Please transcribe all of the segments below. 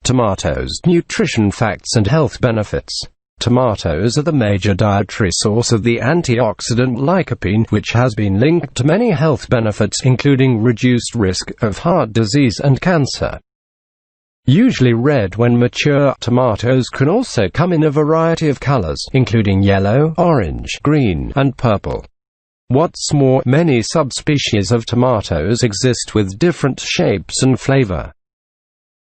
Tomatoes: nutrition facts and health benefits. Tomatoes are the major dietary source of the antioxidant lycopene, which has been linked to many health benefits including reduced risk of heart disease and cancer. Usually red when mature, tomatoes can also come in a variety of colors, including yellow, orange, green, and purple. What's more, many subspecies of tomatoes exist with different shapes and flavor.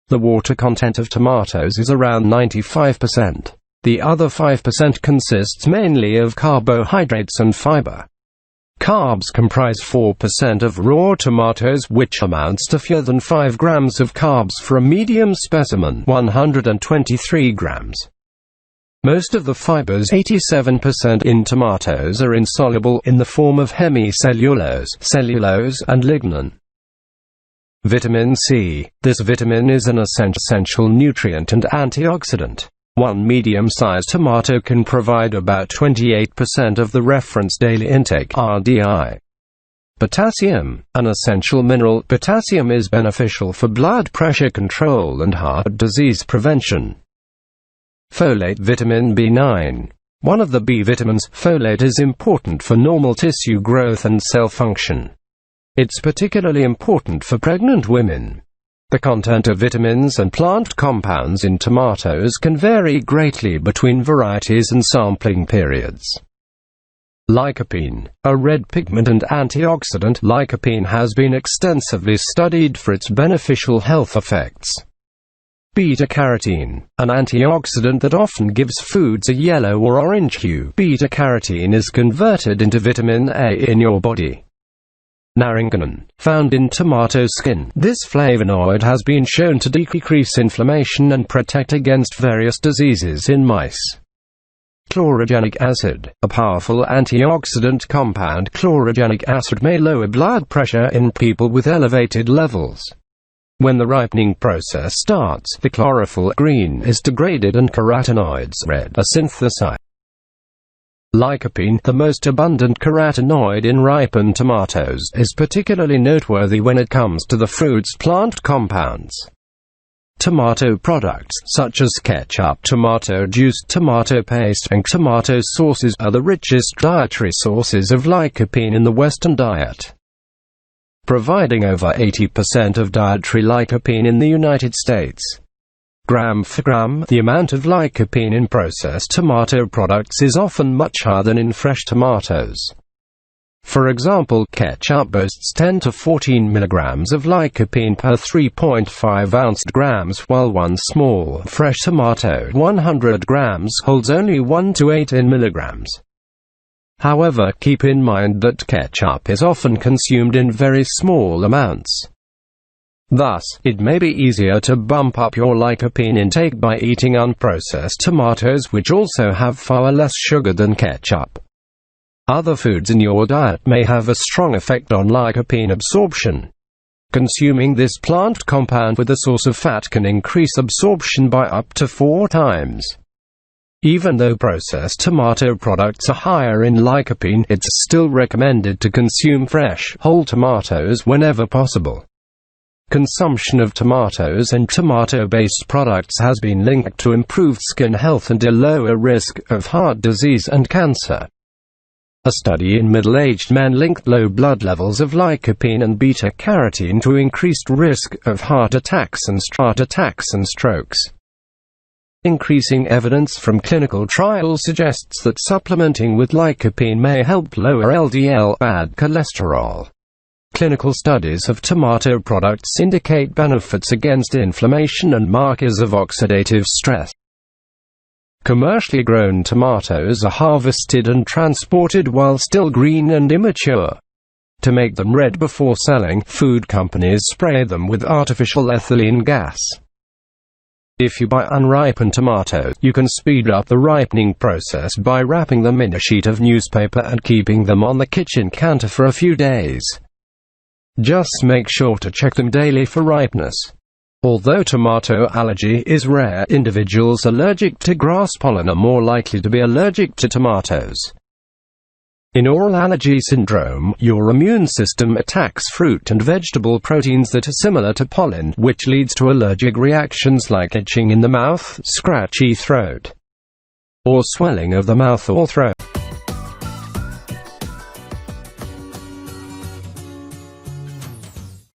The water content of tomatoes is around 95%. The other 5% consists mainly of carbohydrates and fiber. Carbs comprise 4% of raw tomatoes, which amounts to fewer than 5 grams of carbs for a medium specimen, 123 grams. Most of the fibers, 87% in tomatoes, are insoluble in the form of hemicellulose, cellulose, and lignin. Vitamin C. This vitamin is an essential nutrient and antioxidant. One medium-sized tomato can provide about 28% of the reference daily intake (RDI). Potassium. An essential mineral, potassium is beneficial for blood pressure control and heart disease prevention. Folate. Vitamin B9. One of the B vitamins, folate is important for normal tissue growth and cell function. It's particularly important for pregnant women. The content of vitamins and plant compounds in tomatoes can vary greatly between varieties and sampling periods. Lycopene. A red pigment and antioxidant, lycopene has been extensively studied for its beneficial health effects. Beta-carotene. An antioxidant that often gives foods a yellow or orange hue. Beta-carotene is converted into vitamin A in your body. Naringenin. Found in tomato skin. This flavonoid has been shown to decrease inflammation and protect against various diseases in mice. Chlorogenic acid. A powerful antioxidant compound, chlorogenic acid may lower blood pressure in people with elevated levels. When the ripening process starts, the chlorophyll green is degraded and carotenoids red are synthesized. Lycopene, the most abundant carotenoid in ripened tomatoes, is particularly noteworthy when it comes to the fruit's plant compounds. Tomato products, such as ketchup, tomato juice, tomato paste, and tomato sauces, are the richest dietary sources of lycopene in the Western diet, providing over 80% of dietary lycopene in the United States. Gram for gram, the amount of lycopene in processed tomato products is often much higher than in fresh tomatoes. For example, ketchup boasts 10 to 14 milligrams of lycopene per 3.5 ounce grams, while one small, fresh tomato, 100 grams, holds only 1 to 18 milligrams. However, keep in mind that ketchup is often consumed in very small amounts. Thus, it may be easier to bump up your lycopene intake by eating unprocessed tomatoes, which also have far less sugar than ketchup. Other foods in your diet may have a strong effect on lycopene absorption. Consuming this plant compound with a source of fat can increase absorption by up to 4 times. Even though processed tomato products are higher in lycopene, it's still recommended to consume fresh, whole tomatoes whenever possible. Consumption of tomatoes and tomato-based products has been linked to improved skin health and a lower risk of heart disease and cancer. A study in middle-aged men linked low blood levels of lycopene and beta-carotene to increased risk of heart attacks and strokes. Increasing evidence from clinical trials suggests that supplementing with lycopene may help lower LDL, bad cholesterol. Clinical studies of tomato products indicate benefits against inflammation and markers of oxidative stress. Commercially grown tomatoes are harvested and transported while still green and immature. To make them red before selling, food companies spray them with artificial ethylene gas. If you buy unripened tomatoes, you can speed up the ripening process by wrapping them in a sheet of newspaper and keeping them on the kitchen counter for a few days. Just make sure to check them daily for ripeness. Although tomato allergy is rare, individuals allergic to grass pollen are more likely to be allergic to tomatoes. In oral allergy syndrome, your immune system attacks fruit and vegetable proteins that are similar to pollen, which leads to allergic reactions like itching in the mouth, scratchy throat, or swelling of the mouth or throat.